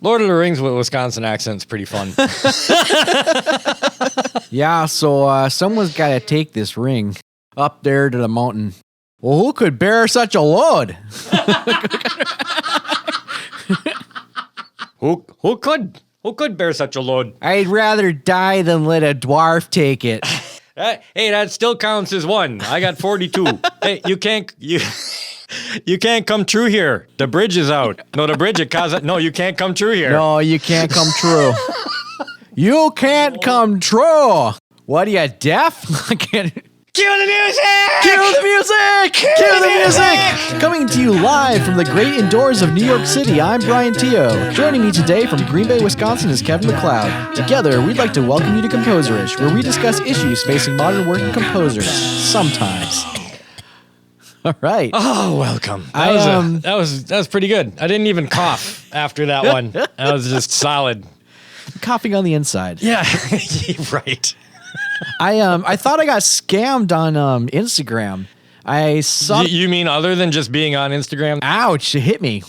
Lord of the Rings with Wisconsin accent's pretty fun. Yeah, so someone's got to take this ring up there to the mountain. Well, who could bear such a load? Who could bear such a load? I'd rather die than let a dwarf take it. Hey, that still counts as one. I got 42. Hey, you can't come true here. The bridge is out. No, the bridge no, you can't come true here. No, you can't come true. You can't come true. What are you, deaf? I can't. Cue the music! Cue the music! Cue the music! Coming to you live from the great indoors of New York City, I'm Bryan Teoh. Joining me today from Green Bay, Wisconsin is Kevin Macleod. Together, we'd like to welcome you to Composerish, where we discuss issues facing modern working composers. Sometimes. All right. Oh, welcome. That was pretty good. I didn't even cough after that one. That was just solid. Coughing on the inside. Yeah, right. I thought I got scammed on Instagram. I saw. You mean other than just being on Instagram? Ouch! It hit me.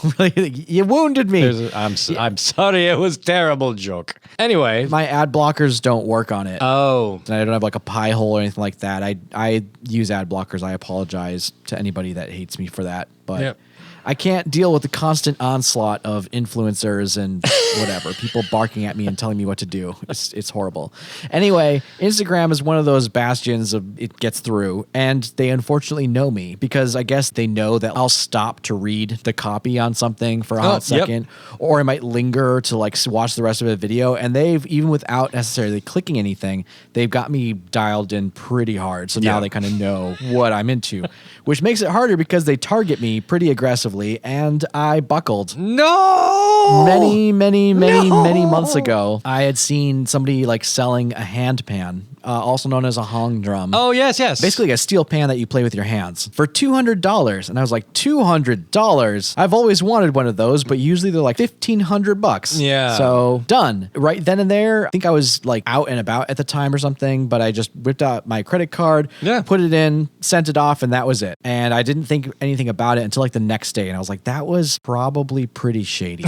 You wounded me. I'm sorry. It was a terrible joke. Anyway, my ad blockers don't work on it. Oh, and I don't have like a pie hole or anything like that. I use ad blockers. I apologize to anybody that hates me for that, but. Yep. I can't deal with the constant onslaught of influencers and whatever, people barking at me and telling me what to do. It's horrible. Anyway, Instagram is one of those bastions of it gets through, and they unfortunately know me because I guess they know that I'll stop to read the copy on something for a hot second, or I might linger to like watch the rest of a video, and they've, even without necessarily clicking anything, they've got me dialed in pretty hard. So now they kind of know what I'm into, which makes it harder because they target me pretty aggressively. And I buckled. No! Many months ago, I had seen somebody like selling a hand pan, also known as a hong drum. Oh, yes. Basically a steel pan that you play with your hands for $200. And I was like, $200? I've always wanted one of those, but usually they're like $1,500. Yeah. So done. Right then and there, I think I was like out and about at the time or something, but I just whipped out my credit card, put it in, sent it off, and that was it. And I didn't think anything about it until like the next day. And I was like, that was probably pretty shady.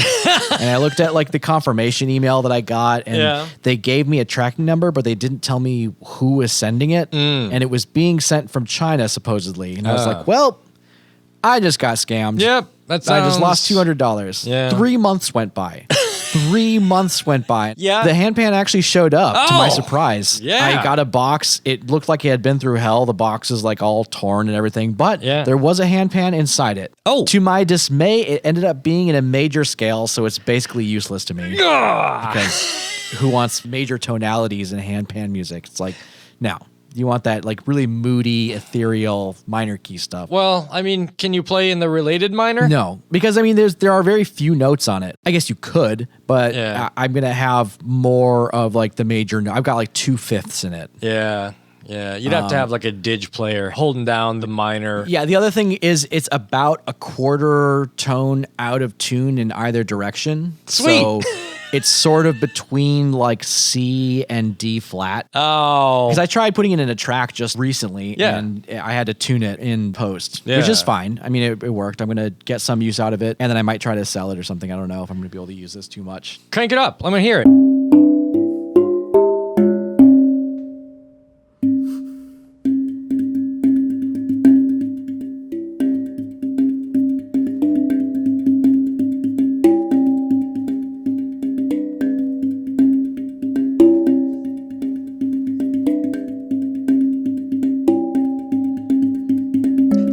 And I looked at like the confirmation email that I got, and they gave me a tracking number, but they didn't tell me who was sending it. And it was being sent from China, supposedly. And I was like, well, I just got scammed. Yep. I just lost $200. Yeah. 3 months went by. 3 months went by. Yeah. The handpan actually showed up to my surprise. Yeah. I got a box. It looked like it had been through hell. The box is like all torn and everything, but there was a handpan inside it. Oh. To my dismay, it ended up being in a major scale, so it's basically useless to me. Because who wants major tonalities in handpan music? It's like, no. You want that like really moody, ethereal minor key stuff. Well, I mean, can you play in the related minor? No, because I mean, there are very few notes on it. I guess you could, but I'm gonna have more of like the major. I've got like 2/5 in it. Yeah. You'd have to have like a dig player holding down the minor. Yeah, the other thing is it's about a quarter tone out of tune in either direction. Sweet. So it's sort of between like C and D flat. Oh. Because I tried putting it in a track just recently, and I had to tune it in post, which is fine. I mean, it worked. I'm going to get some use out of it, and then I might try to sell it or something. I don't know if I'm going to be able to use this too much. Crank it up. Let me hear it.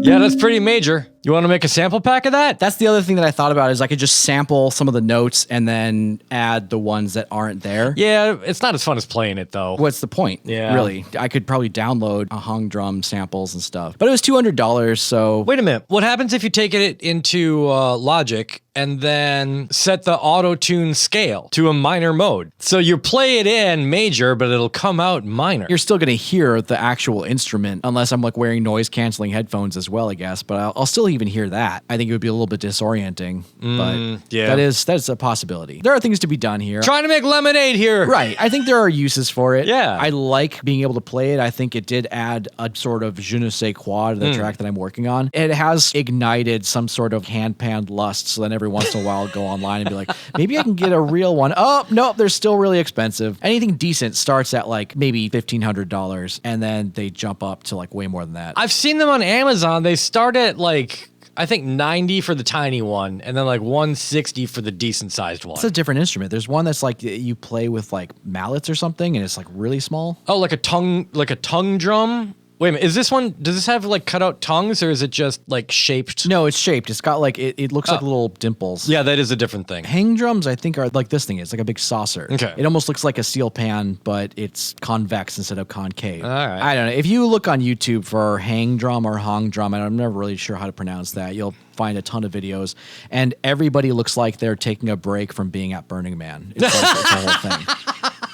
Yeah, that's pretty major. You want to make a sample pack of that? That's the other thing that I thought about is I could just sample some of the notes and then add the ones that aren't there. Yeah, it's not as fun as playing it, though. What's the point? Yeah. Really. I could probably download a hung drum samples and stuff. But it was $200, so... Wait a minute. What happens if you take it into Logic and then set the auto-tune scale to a minor mode? So you play it in major, but it'll come out minor. You're still going to hear the actual instrument, unless I'm like wearing noise-canceling headphones as well, I guess. But I'll still even hear that. I think it would be a little bit disorienting, but yeah. that's a possibility. There are things to be done here. Trying to make lemonade here. Right. I think there are uses for it. Yeah. I like being able to play it. I think it did add a sort of je ne sais quoi to the track that I'm working on. It has ignited some sort of hand-panned lust, so then every once in a while I'll go online and be like, maybe I can get a real one. Oh, nope, they're still really expensive. Anything decent starts at like maybe $1,500, and then they jump up to like way more than that. I've seen them on Amazon. They start at like, I think 90 for the tiny one, and then like 160 for the decent sized one. It's a different instrument. There's one that's like you play with like mallets or something, and it's like really small. Oh, like a tongue drum? Wait a minute, is this one, does this have like cutout tongues, or is it just like shaped? No, it's shaped. It's got like, it looks like little dimples. Yeah, that is a different thing. Hang drums, I think, are like this thing is, like a big saucer. Okay. It almost looks like a steel pan, but it's convex instead of concave. All right. I don't know. If you look on YouTube for hang drum or hong drum, and I'm never really sure how to pronounce that, you'll find a ton of videos, and everybody looks like they're taking a break from being at Burning Man. It's like it's a whole thing.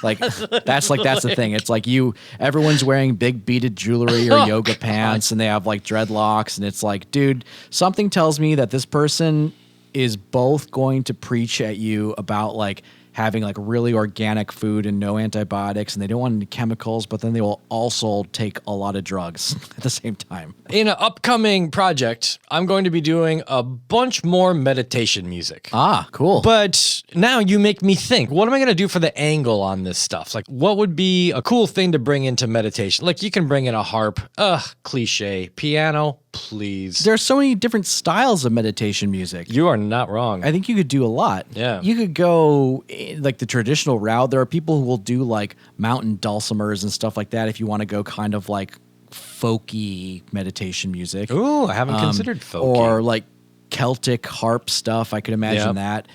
Like that's the thing. It's like everyone's wearing big beaded jewelry or yoga pants, and they have like dreadlocks, and it's like, dude, something tells me that this person is both going to preach at you about like having like really organic food and no antibiotics, and they don't want any chemicals, but then they will also take a lot of drugs at the same time. In an upcoming project, I'm going to be doing a bunch more meditation music. Ah, cool. But now you make me think, what am I going to do for the angle on this stuff? Like, what would be a cool thing to bring into meditation? Like, you can bring in a harp. Cliche. Piano, please. There's so many different styles of meditation music. You are not wrong. I think you could do a lot. Yeah. You could go like the traditional route. There are people who will do like mountain dulcimers and stuff like that if you want to go kind of like folky meditation music. Ooh, I haven't considered folky. Or like Celtic harp stuff. I could imagine that.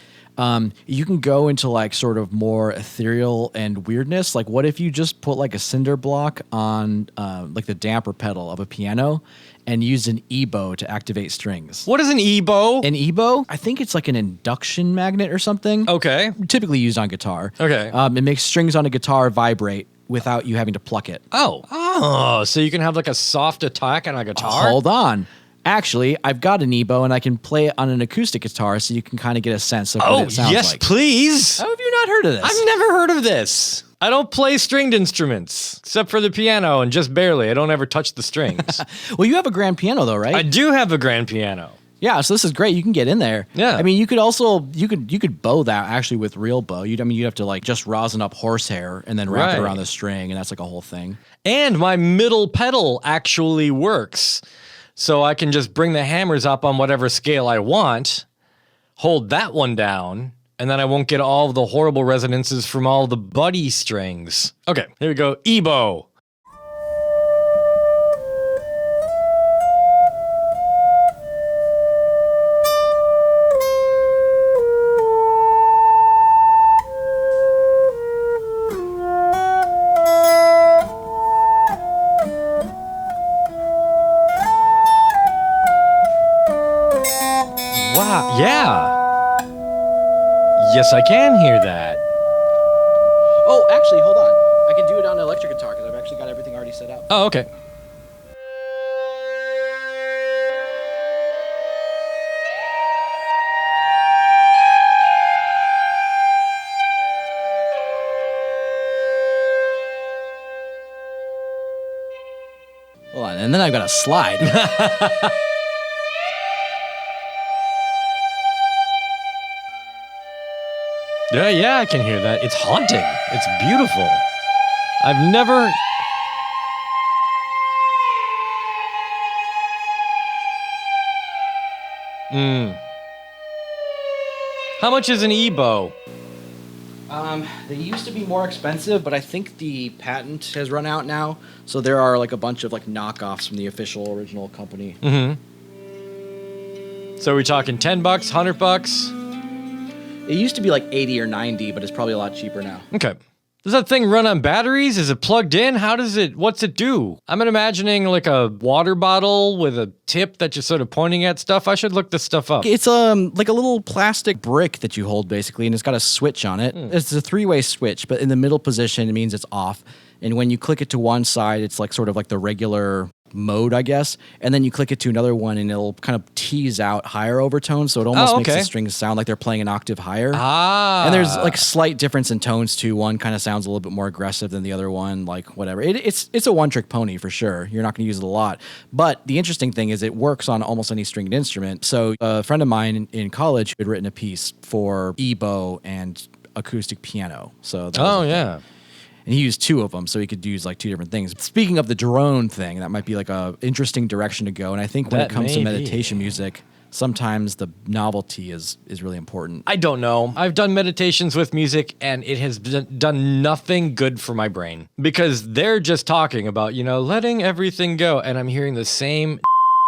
You can go into like sort of more ethereal and weirdness. Like, what if you just put like a cinder block on like the damper pedal of a piano and used an Eboe to activate strings? What is an Eboe? An Eboe? I think it's like an induction magnet or something. Okay. Typically used on guitar. Okay. It makes strings on a guitar vibrate without you having to pluck it. Oh, so you can have like a soft attack on a guitar? Hold on. Actually, I've got an Eboe and I can play it on an acoustic guitar so you can kind of get a sense of what it sounds yes, like. please. How have you not heard of this? I've never heard of this. I don't play stringed instruments, except for the piano, and just barely. I don't ever touch the strings. Well, you have a grand piano though, right? I do have a grand piano. Yeah, so this is great. You can get in there. Yeah. I mean, you could also you could bow that actually with real bow. You'd have to like just rosin up horsehair and then wrap it around the string, and that's like a whole thing. And my middle pedal actually works. So I can just bring the hammers up on whatever scale I want, hold that one down, and then I won't get all of the horrible resonances from all the buddy strings. Okay, here we go. Eboe. Wow, yeah. Yes, I can hear that. Oh, actually, hold on. I can do it on an electric guitar because I've actually got everything already set up. Oh, okay. Hold on, and then I've got a slide. Yeah, I can hear that. It's haunting. It's beautiful. I've never... How much is an Eboe? They used to be more expensive, but I think the patent has run out now. So there are like a bunch of like knockoffs from the official original company. So are we talking $10, $100? It used to be like 80 or 90, but it's probably a lot cheaper now. Okay. Does that thing run on batteries? Is it plugged in? What's it do? I'm imagining like a water bottle with a tip that's just sort of pointing at stuff. I should look this stuff up. It's like a little plastic brick that you hold basically, and it's got a switch on it. It's a three-way switch, but in the middle position, it means it's off. And when you click it to one side, it's like sort of like the regular mode, I guess, and then you click it to another one and it'll kind of tease out higher overtones, so it almost makes the strings sound like they're playing an octave higher. And there's like slight difference in tones too. One kind of sounds a little bit more aggressive than the other one, like whatever. It's a one-trick pony for sure. You're not going to use it a lot. But the interesting thing is it works on almost any stringed instrument. So a friend of mine in college had written a piece for Eboe and acoustic piano. So and he used two of them, so he could use like two different things. Speaking of the drone thing, that might be like a interesting direction to go. And I think when it comes to meditation music, sometimes the novelty is really important. I don't know. I've done meditations with music, and it has done nothing good for my brain because they're just talking about, letting everything go. And I'm hearing the same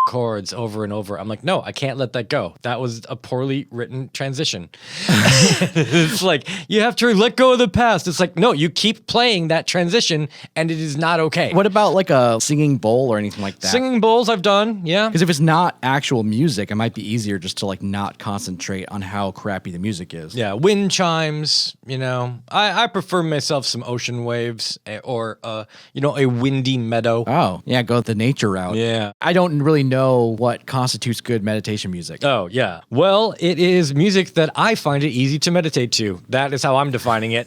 chords over and over. I'm like, no, I can't let that go. That was a poorly written transition. It's like, you have to let go of the past. It's like, no, you keep playing that transition and it is not okay. What about like a singing bowl or anything like that? Singing bowls I've done, yeah. Because if it's not actual music, it might be easier just to like not concentrate on how crappy the music is. Yeah, wind chimes, I prefer myself some ocean waves or, a windy meadow. Oh, yeah, go the nature route. Yeah. I don't really know what constitutes good meditation music. Oh, yeah. Well, it is music that I find it easy to meditate to. That is how I'm defining it.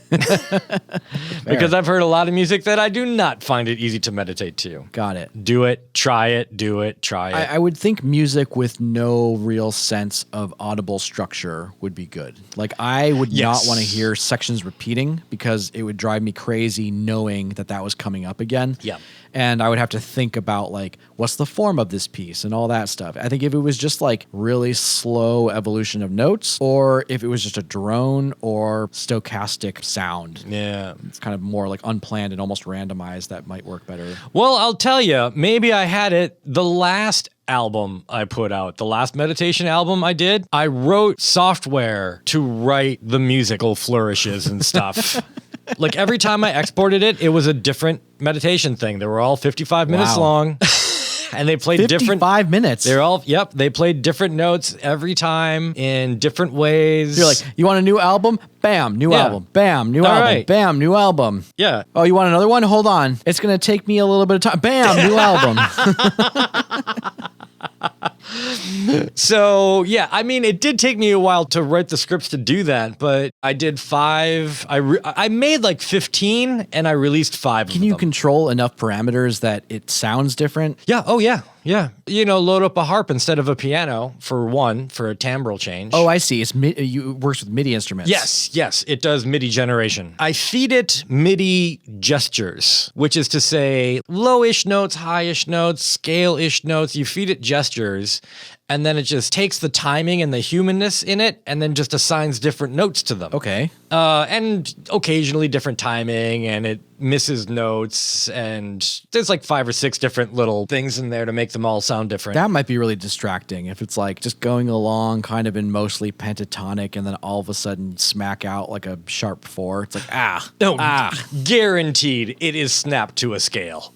Because I've heard a lot of music that I do not find it easy to meditate to. Got it. Do it, try it, do it, try it. I would think music with no real sense of audible structure would be good. Like, I would not want to hear sections repeating because it would drive me crazy knowing that was coming up again. Yeah. And I would have to think about, like, what's the form of this piece and all that stuff. I think if it was just, like, really slow evolution of notes, or if it was just a drone or stochastic sound. Yeah. It's kind of more, like, unplanned and almost randomized. That might work better. Well, I'll tell you, maybe I had it the last album I put out, the last meditation album I did. I wrote software to write the musical flourishes and stuff. Like every time I exported it, it was a different meditation thing. They were all 55 minutes long. And they played 55 minutes. They're all, they played different notes every time in different ways. You're like, you want a new album? Bam, new album. Bam, new album. Right. Bam, new album. Yeah. Oh, you want another one? Hold on. It's going to take me a little bit of time. Bam, new album. So, yeah, I mean, it did take me a while to write the scripts to do that, but I did 5. I made like 15 and I released 5 of them. Can you control enough parameters that it sounds different? Yeah. Oh, yeah. Yeah. Load up a harp instead of a piano for a timbral change. Oh, I see. It works with MIDI instruments. Yes. It does MIDI generation. I feed it MIDI gestures, which is to say low-ish notes, high-ish notes, scale-ish notes. You feed it gestures, and then it just takes the timing and the humanness in it and then just assigns different notes to them. Okay. And occasionally different timing, and it misses notes, and there's like 5 or 6 different little things in there to make them all sound different. That might be really distracting if it's like just going along kind of in mostly pentatonic and then all of a sudden smack out like a sharp 4. It's like, guaranteed it is snapped to a scale.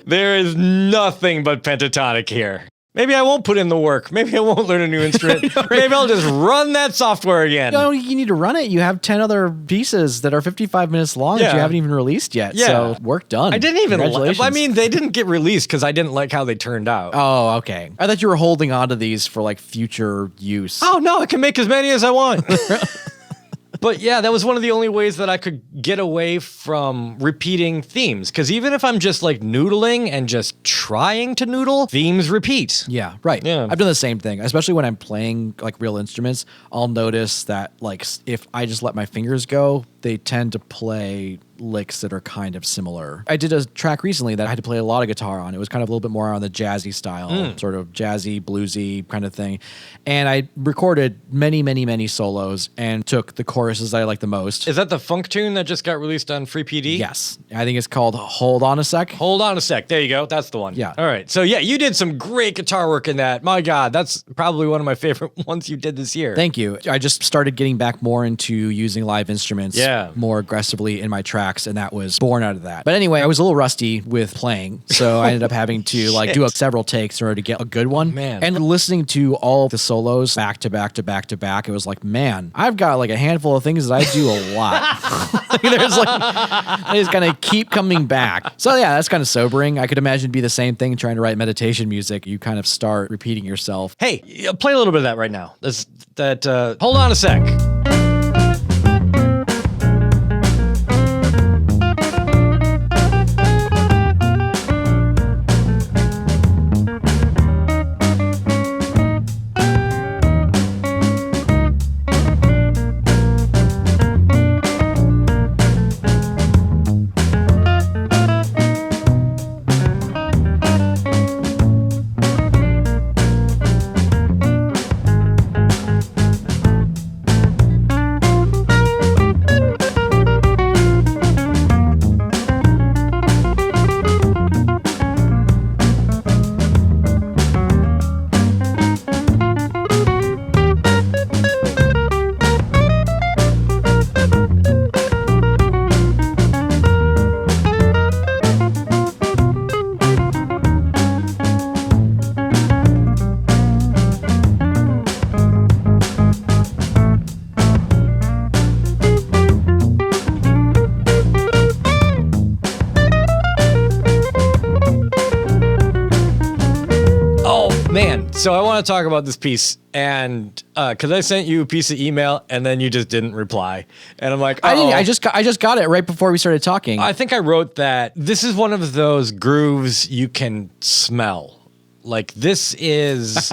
There is nothing but pentatonic here. Maybe I won't put in the work. Maybe I won't learn a new instrument. Maybe I'll just run that software again. No, you need to run it. You have 10 other pieces that are 55 minutes long that you haven't even released yet. Yeah. So work done. I didn't even. Congratulations. I mean, they didn't get released because I didn't like how they turned out. Oh, okay. I thought you were holding on to these for like future use. Oh no, I can make as many as I want. But yeah, that was one of the only ways that I could get away from repeating themes. Because even if I'm just like noodling and just trying to noodle, themes repeat. Yeah, right. Yeah. I've done the same thing, especially when I'm playing like real instruments. I'll notice that like if I just let my fingers go, they tend to play licks that are kind of similar. I did a track recently that I had to play a lot of guitar on. It was kind of a little bit more on the jazzy style, sort of jazzy, bluesy kind of thing. And I recorded many, many, many solos and took the choruses I like the most. Is that the funk tune that just got released on Free PD? Yes. I think it's called Hold On a Sec. Hold on a sec. There you go. That's the one. Yeah. All right. So yeah, you did some great guitar work in that. My God, that's probably one of my favorite ones you did this year. Thank you. I just started getting back more into using live instruments more aggressively in my tracks, and that was born out of that. But anyway, I was a little rusty with playing, so I ended up having to like do several takes in order to get a good one. Man. And listening to all the solos back to back to back to back, it was like, man, I've got like a handful of things that I do a lot. There's like, it's going to keep coming back. So yeah, that's kind of sobering. I could imagine it'd be the same thing trying to write meditation music. You kind of start repeating yourself. Hey, play a little bit of that right now. Hold on a sec. So I want to talk about this piece, and because I sent you a piece of email, and then you just didn't reply, and I'm like, I just got it right before we started talking. I think I wrote that this is one of those grooves you can smell. Like this is,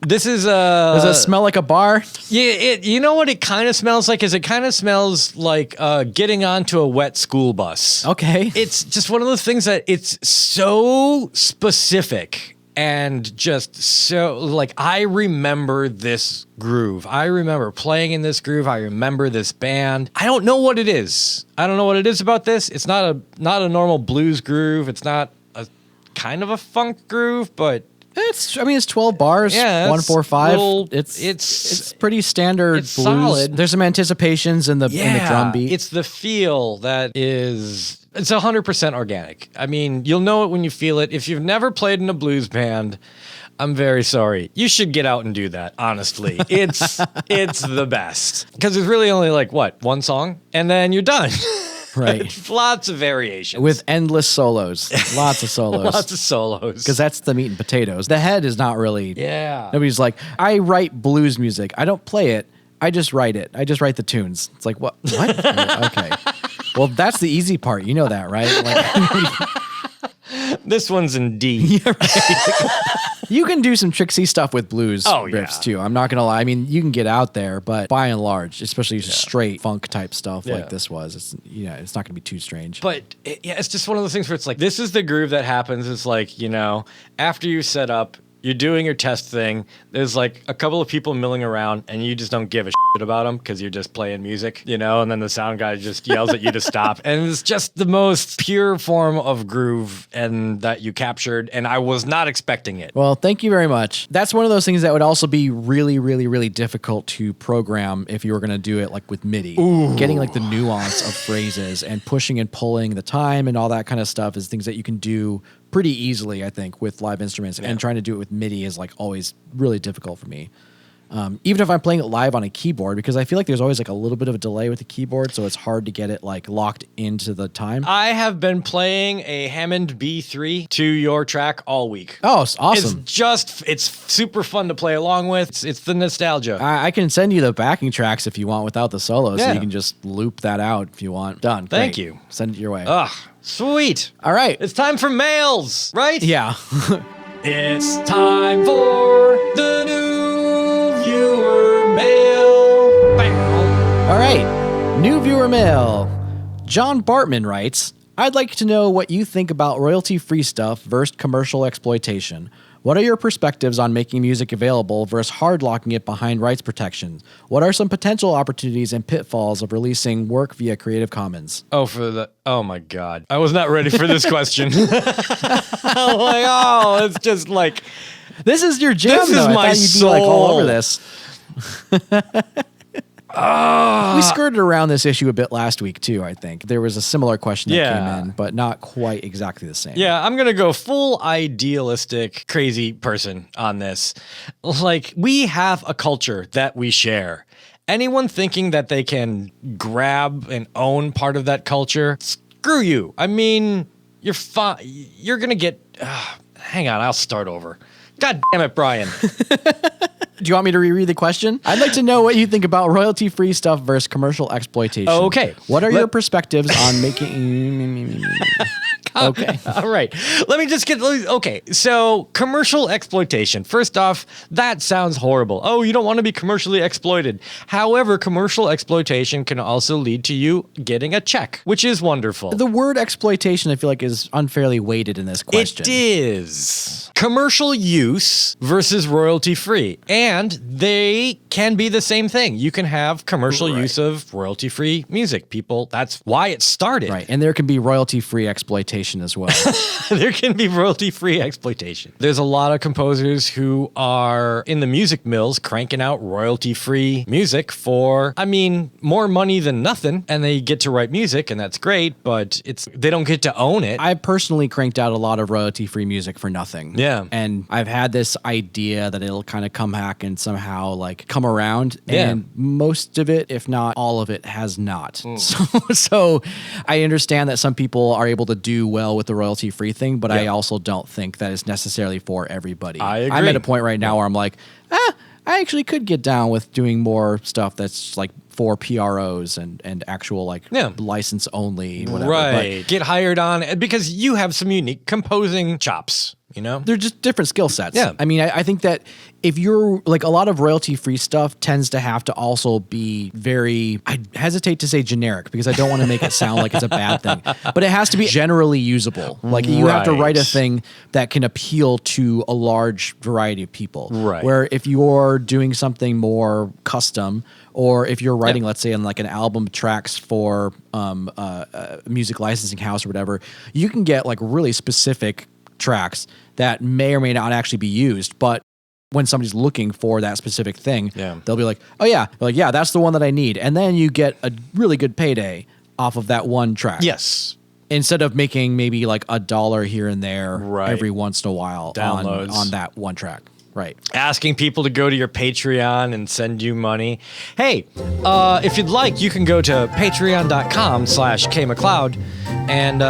does it smell like a bar? Yeah, you know what it kind of smells like is it kind of smells like getting onto a wet school bus. Okay, it's just one of those things that it's so specific. And just so, like, I remember this groove. I remember playing in this groove. I remember this band. I don't know what it is. I don't know what it is about this. It's not a normal blues groove. It's not a kind of a funk groove, but it's 12 bars, yeah, 1-4-5. It's pretty standard it's blues. Solid. There's some anticipations in the drum beat. It's the feel that is. It's 100% organic. I mean, you'll know it when you feel it. If you've never played in a blues band, I'm very sorry. You should get out and do that, honestly. It's the best. Because there's really only like, one song? And then you're done. Right. Lots of variations. With endless solos. Lots of solos. Lots of solos. Because that's the meat and potatoes. The head is not really... Yeah. Nobody's like, I write blues music. I don't play it. I just write it. I just write the tunes. It's like, what? Okay. Well, that's the easy part. You know that, right? Like, this one's in D. Yeah, right. You can do some tricksy stuff with blues riffs, too. I'm not going to lie. I mean, you can get out there, but by and large, especially straight funk type stuff like this was, it's not going to be too strange. But it's just one of those things where it's like, this is the groove that happens. It's like, after you set up, you're doing your test thing. There's like a couple of people milling around and you just don't give a shit about them because you're just playing music, and then the sound guy just yells at you to stop. And it's just the most pure form of groove and that you captured. And I was not expecting it. Well, thank you very much. That's one of those things that would also be really, really, really difficult to program if you were going to do it like with MIDI. Ooh. Getting like the nuance of phrases and pushing and pulling the time and all that kind of stuff is things that you can do pretty easily, I think, with live instruments. And trying to do it with MIDI is like always really difficult for me. Even if I'm playing it live on a keyboard, because I feel like there's always like a little bit of a delay with the keyboard, so it's hard to get it like locked into the time. I have been playing a Hammond B3 to your track all week. Oh, it's awesome. It's super fun to play along with. It's the nostalgia. I can send you the backing tracks if you want without the solo, so you can just loop that out if you want. Done. Thank Great. you. Send it your way. Ugh. Sweet. All right. It's time for mails, right? Yeah. It's time for the new viewer mail. Bow. All right. New viewer mail. John Bartman writes, I'd like to know what you think about royalty-free stuff versus commercial exploitation. What are your perspectives on making music available versus hard locking it behind rights protection? What are some potential opportunities and pitfalls of releasing work via Creative Commons? Oh my God. I was not ready for this question. I'm like, it's just like, this is your jam, this is though. my I thought you'd be like all over this. We skirted around this issue a bit last week, too, I think. There was a similar question that came in, but not quite exactly the same. Yeah, I'm going to go full idealistic, crazy person on this. Like, we have a culture that we share. Anyone thinking that they can grab and own part of that culture, screw you. I mean, you're fine. You're going to get... hang on, I'll start over. God damn it, Brian. Do you want me to reread the question? I'd like to know what you think about royalty-free stuff versus commercial exploitation. Okay. What are your perspectives on making... Okay. All right. Let me just okay. So commercial exploitation. First off, that sounds horrible. Oh, you don't want to be commercially exploited. However, commercial exploitation can also lead to you getting a check, which is wonderful. The word exploitation, I feel like, is unfairly weighted in this question. It is. Commercial use versus royalty free. And they can be the same thing. You can have commercial use of royalty free music. People, that's why it started. Right. And there can be royalty free exploitation as well. There can be royalty-free exploitation. There's a lot of composers who are in the music mills cranking out royalty-free music for, I mean, more money than nothing, and they get to write music, and that's great, but they don't get to own it. I personally cranked out a lot of royalty-free music for nothing. Yeah. And I've had this idea that it'll kind of come back and somehow like come around, and most of it, if not all of it, has not. So I understand that some people are able to do well with the royalty-free thing, but I also don't think that it's necessarily for everybody. I agree. I'm at a point right now where I'm like, I actually could get down with doing more stuff that's like for PROs and actual like license only, whatever. Right. But get hired on because you have some unique composing chops. You know, they're just different skill sets. Yeah. I mean, I think that if you're like a lot of royalty free stuff tends to have to also be very, I hesitate to say generic because I don't want to make it sound like it's a bad thing, but it has to be generally usable. Like you have to write a thing that can appeal to a large variety of people. Right. Where if you're doing something more custom, or if you're writing, let's say, on like an album tracks for a music licensing house or whatever, you can get like really specific tracks that may or may not actually be used, but when somebody's looking for that specific thing, they'll be like, oh yeah, like, yeah, that's the one that I need. And then you get a really good payday off of that one track. Yes. Instead of making maybe like $1 here and there every once in a while on that one track. Right. Asking people to go to your Patreon and send you money. Hey, if you'd like, you can go to patreon.com/KMacleod and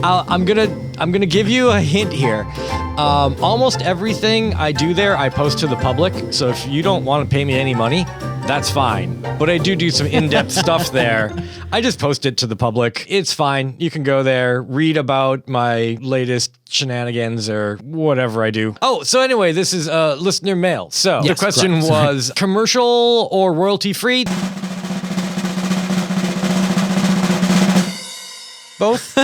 I'm gonna give you a hint here. Almost everything I do there, I post to the public. So if you don't want to pay me any money, that's fine. But I do some in-depth stuff there. I just post it to the public. It's fine. You can go there, read about my latest shenanigans or whatever I do. Oh, so anyway, this is listener mail. So the question was commercial or royalty-free? Both.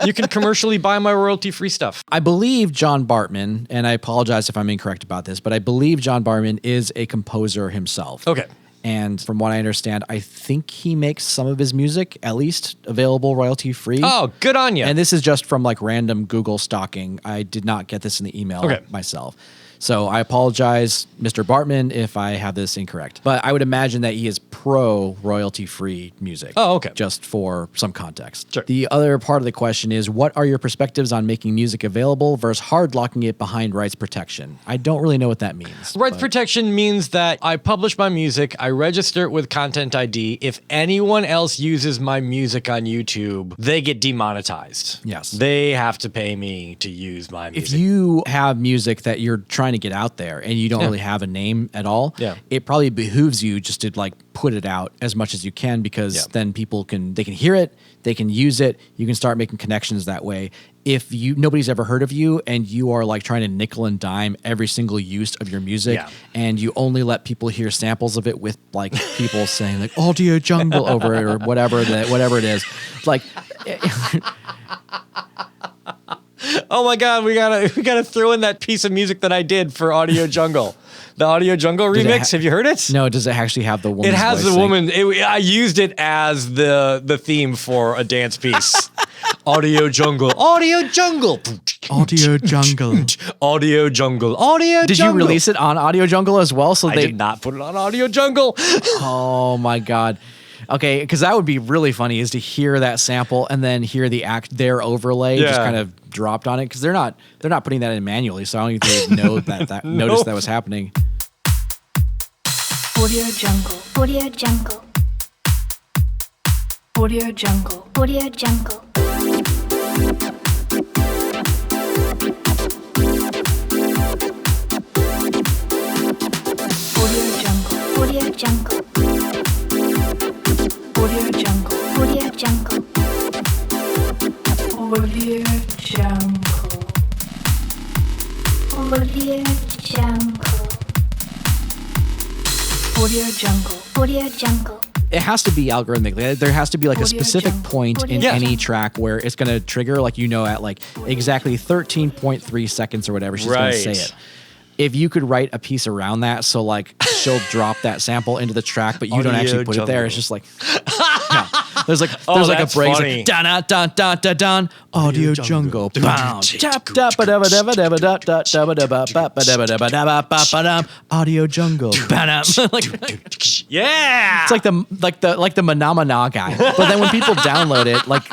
You can commercially buy my royalty-free stuff. I believe John Bartman, and I apologize if I'm incorrect about this, but I believe John Bartman is a composer himself. Okay. And from what I understand, I think he makes some of his music at least available royalty-free. Oh, good on you. And this is just from like random Google stalking. I did not get this in the email myself. So I apologize, Mr. Bartman, if I have this incorrect. But I would imagine that he is pro royalty-free music. Oh, okay. Just for some context. Sure. The other part of the question is, what are your perspectives on making music available versus hard locking it behind rights protection? I don't really know what that means. Rights protection means that I publish my music, I register it with Content ID. If anyone else uses my music on YouTube, they get demonetized. Yes. They have to pay me to use my music. If you have music that you're trying to get out there and you don't really have a name at all, it probably behooves you just to like put it out as much as you can, because then people can hear it, they can use it, you can start making connections that way. If nobody's ever heard of you and you are like trying to nickel and dime every single use of your music and you only let people hear samples of it with like people saying like Audio Jungle over it or whatever it is, like oh my God, we gotta throw in that piece of music that I did for Audio Jungle. The Audio Jungle remix. Have you heard it? No, does it actually have the woman? It has the woman. I used it as the theme for a dance piece. Audio Jungle. Audio Jungle. Audio Jungle. Audio Jungle. Audio Did Jungle. you release it on Audio Jungle as well? So I did not put it on Audio Jungle. Oh my God. Okay, because that would be really funny, is to hear that sample and then hear their overlay just kind of dropped on it because they're not putting that in manually, so I don't even think they know that noticed that was happening. Audio Jungle, Audio Jungle, Audio Jungle, Audio Jungle. Audio Jungle, Audio Jungle, Audio Jungle, Audio Jungle, Audio Jungle, Audio Jungle, Audio Jungle. It has to be algorithmic. There has to be like a specific point in any track where it's going to trigger, like, at like exactly 13.3 seconds or whatever she's going to say it. If you could write a piece around that, so like she'll drop that sample into the track, but you don't actually put it there. It's just like, yeah. There's like a break. Like, dun dun dun dun dun. Audio jungle. Audio jungle. Yeah. It's like the Manamana guy. But then when people download it, like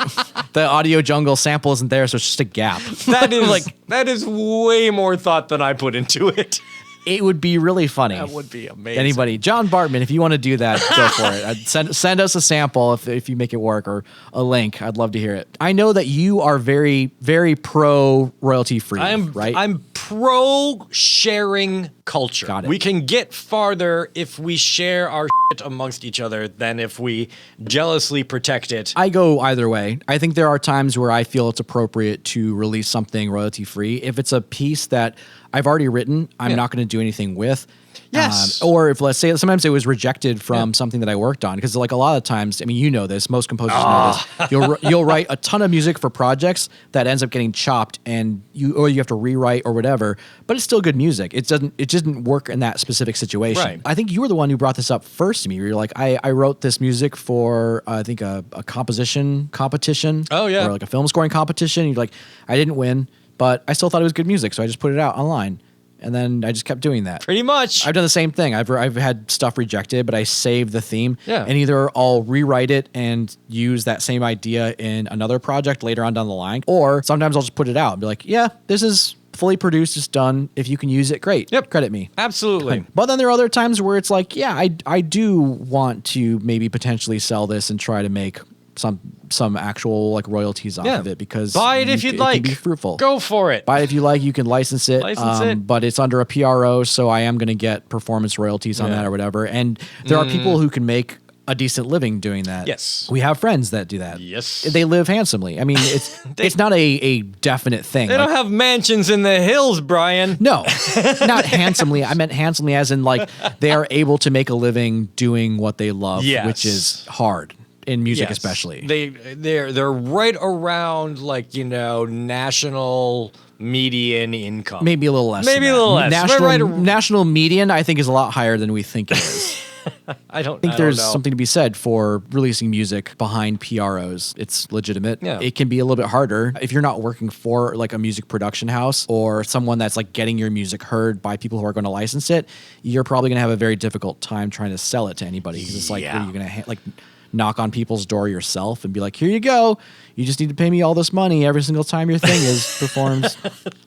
the Audio Jungle sample isn't there, so it's just a gap. That is way more thought than I put into it. It would be really funny. That would be amazing. Anybody, John Bartman, if you want to do that, go for it. Send us a sample if you make it work, or a link. I'd love to hear it. I know that you are very, very pro royalty free. Right? I'm pro sharing culture. Got it. We can get farther if we share our shit amongst each other than if we jealously protect it. I go either way. I think there are times where I feel it's appropriate to release something royalty free. If it's a piece that I've already written, I'm not going to do anything with. Yes. Or if, let's say, sometimes it was rejected from something that I worked on. Because like a lot of times, I mean, you know this, most composers know this. You'll write a ton of music for projects that ends up getting chopped, and you have to rewrite or whatever, but it's still good music. It didn't work in that specific situation. Right. I think you were the one who brought this up first to me. You're like, I wrote this music for, I think, a composition competition. Oh, yeah. Or like a film scoring competition. You're like, I didn't win, but I still thought it was good music, so I just put it out online. And then I just kept doing that. Pretty much. I've done the same thing. I've had stuff rejected, but I saved the theme. Yeah. And either I'll rewrite it and use that same idea in another project later on down the line, or sometimes I'll just put it out and be like, yeah, this is fully produced, it's done. If you can use it, great. Yep. Credit me. Absolutely. But then there are other times where it's like, yeah, I do want to maybe potentially sell this and try to make some actual like royalties off of it, because buy it if you'd like. It can be fruitful. Go for it. Buy it if you like. You can license it. But it's under a PRO, so I am going to get performance royalties on that or whatever. And there are people who can make a decent living doing that. Yes. We have friends that do that. Yes. They live handsomely. I mean, it's not a definite thing. They don't have mansions in the hills, Brian. No, not handsomely. I meant handsomely as in like they are able to make a living doing what they love, which is hard. In music, especially, they're right around like national median income. Maybe a little less. Maybe a little less. National median, I think, is a lot higher than we think it is. I think there's something to be said for releasing music behind PROs. It's legitimate. Yeah. It can be a little bit harder if you're not working for like a music production house or someone that's like getting your music heard by people who are going to license it. You're probably going to have a very difficult time trying to sell it to anybody, because it's like, are you going to knock on people's door yourself and be like, here you go, you just need to pay me all this money every single time your thing is performed.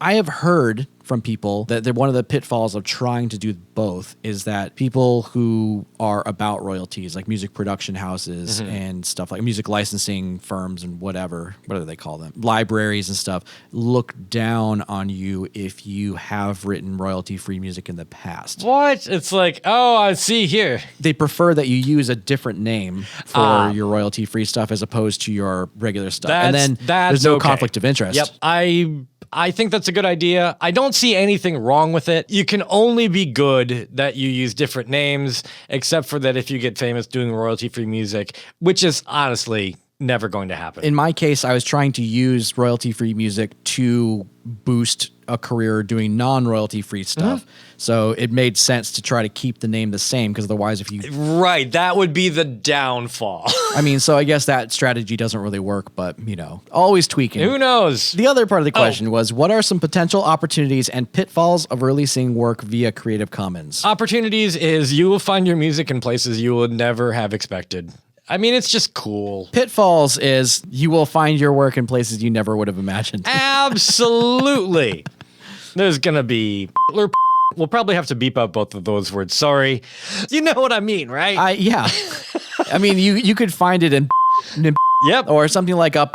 I have heard from people that one of the pitfalls of trying to do both is that people who are about royalties, like music production houses and stuff like music licensing firms and what do they call them? Libraries and stuff, look down on you if you have written royalty-free music in the past. What? It's like, oh, I see here. They prefer that you use a different name for your royalty-free stuff as opposed to your regular stuff. And then there's no conflict of interest. Yep. I think that's a good idea. I don't see anything wrong with it. You can only be good that you use different names, except for that if you get famous doing royalty-free music, which is honestly never going to happen. In my case, I was trying to use royalty-free music to boost a career doing non-royalty-free stuff. So it made sense to try to keep the name the same, because otherwise if you... Right, that would be the downfall. I mean, so I guess that strategy doesn't really work, but, always tweaking. Who knows? The other part of the question was, what are some potential opportunities and pitfalls of releasing work via Creative Commons? Opportunities is you will find your music in places you would never have expected. I mean, it's just cool. Pitfalls is you will find your work in places you never would have imagined. Absolutely. There's going to be... We'll probably have to beep out both of those words. Sorry. You know what I mean, right? Yeah. I mean, you could find it in Yep. or something like a...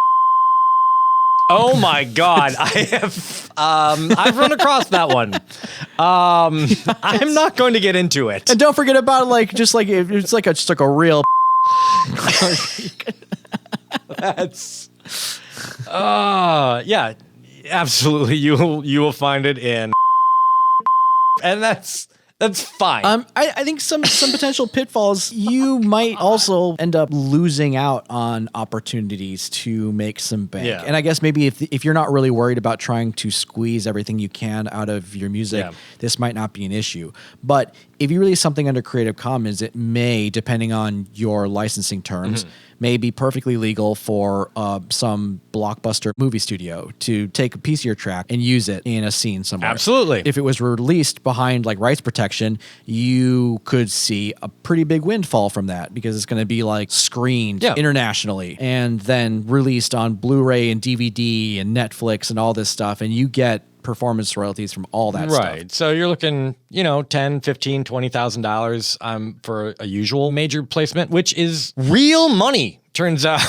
Oh my God. I've run across that one. I'm not going to get into it. And don't forget about it's like a real... That's... yeah, absolutely. You will find it in... And that's fine. I think some potential pitfalls, you might also end up losing out on opportunities to make some bank. Yeah. And I guess maybe if you're not really worried about trying to squeeze everything you can out of your music, this might not be an issue. But if you release something under Creative Commons, it may, depending on your licensing terms, may be perfectly legal for some blockbuster movie studio to take a piece of your track and use it in a scene somewhere. Absolutely. If it was released behind like rights protection, you could see a pretty big windfall from that because it's going to be like screened internationally and then released on Blu-ray and DVD and Netflix and all this stuff. And you get performance royalties from all that stuff. Right. So you're looking, $10, $15, $20,000 for a usual major placement, which is real money, turns out.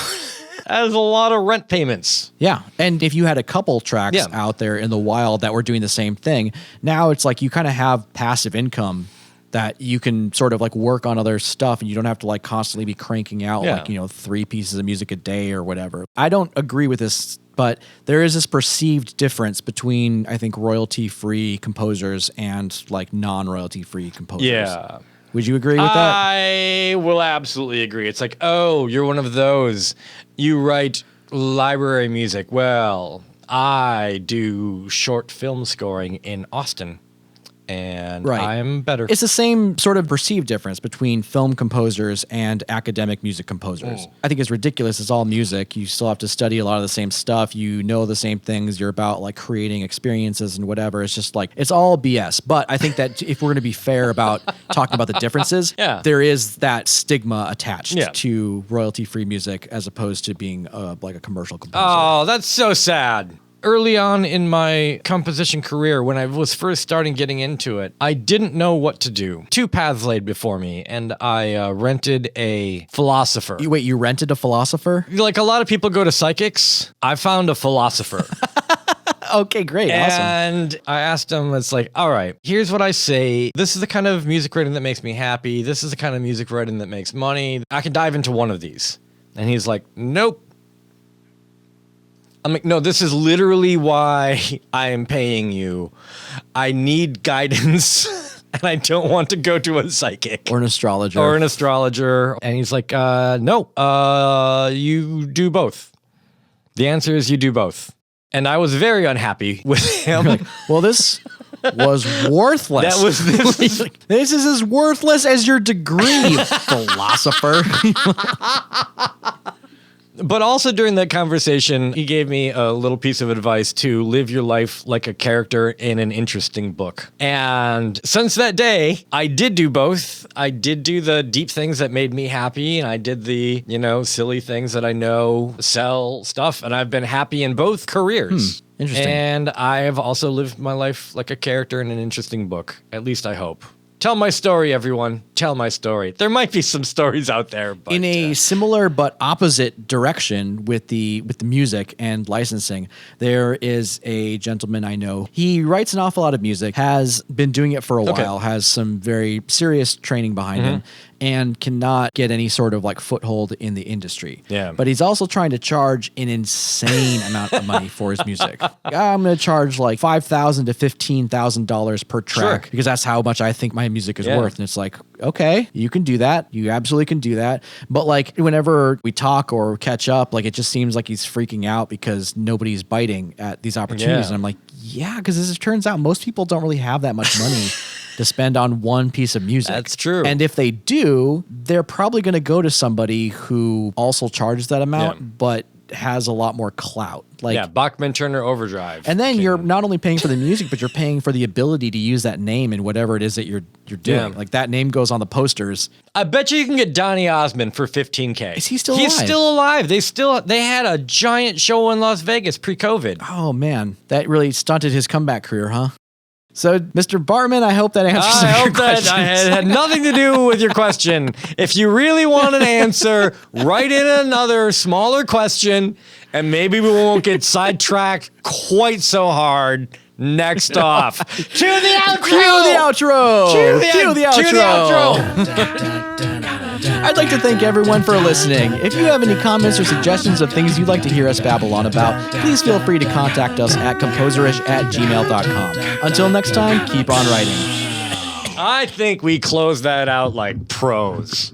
As a lot of rent payments. Yeah. And if you had a couple tracks out there in the wild that were doing the same thing, now it's like you kind of have passive income that you can sort of like work on other stuff and you don't have to like constantly be cranking out 3 pieces of music a day or whatever. I don't agree with this, but there is this perceived difference between, I think, royalty-free composers and like non-royalty-free composers. Yeah. Would you agree with that? I will absolutely agree. It's like, oh, you're one of those. You write library music. Well, I do short film scoring in Austin. And I'm better. It's the same sort of perceived difference between film composers and academic music composers. I think it's ridiculous. It's all music. You still have to study a lot of the same stuff. You know the same things. You're about like creating experiences and whatever. It's just like, it's all BS. But I think that if we're going to be fair about talking about the differences, there is that stigma attached to royalty-free music as opposed to being like a commercial composer. Oh, that's so sad. Early on in my composition career, when I was first starting getting into it, I didn't know what to do. 2 paths laid before me, and I rented a philosopher. Wait, you rented a philosopher? Like a lot of people go to psychics, I found a philosopher. Okay, great. Awesome. And I asked him, it's like, all right, here's what I say. This is the kind of music writing that makes me happy. This is the kind of music writing that makes money. I can dive into one of these. And he's like, nope. I'm like, no, this is literally why I am paying you. I need guidance, and I don't want to go to a psychic. Or an astrologer. And he's like, no, you do both. The answer is you do both. And I was very unhappy with him. Like, well, this was worthless. That was this. This is as worthless as your degree, philosopher. But also during that conversation, he gave me a little piece of advice to live your life like a character in an interesting book. And since that day, I did do both. I did do the deep things that made me happy, and I did the, silly things that I know sell stuff, and I've been happy in both careers. Interesting. And I have also lived my life like a character in an interesting book. At least I hope. Tell my story, everyone. Tell my story. There might be some stories out there. But, in a similar but opposite direction with the music and licensing, there is a gentleman I know. He writes an awful lot of music, has been doing it for a while, has some very serious training behind him, and cannot get any sort of like foothold in the industry. Yeah. But he's also trying to charge an insane amount of money for his music. I'm going to charge like $5,000 to $15,000 per track because that's how much I think my music is worth. And it's like, okay, you can do that. You absolutely can do that. But like whenever we talk or catch up, like it just seems like he's freaking out because nobody's biting at these opportunities. And I'm like, yeah, because as it turns out, most people don't really have that much money to spend on one piece of music. That's true. And if they do, they're probably going to go to somebody who also charges that amount, but has a lot more clout. Like, yeah, Bachman Turner Overdrive. and then you're not only paying for the music, but you're paying for the ability to use that name in whatever it is that you're doing. Yeah. Like that name goes on the posters. I bet you can get Donny Osmond for $15K. Is he still He's alive? still alive. They had a giant show in Las Vegas pre-COVID. Oh man, that really stunted his comeback career, huh? So, Mr. Bartman, I hope that answers I some of your hope that questions. I had nothing to do with your question. If you really want an answer, write in another smaller question, and maybe we won't get sidetracked quite so hard. Next off, to the outro. Cue the outro. Cue the outro. I'd like to thank everyone for listening. If you have any comments or suggestions of things you'd like to hear us babble on about, please feel free to contact us at composerish@gmail.com. Until next time, keep on writing. I think we close that out like pros.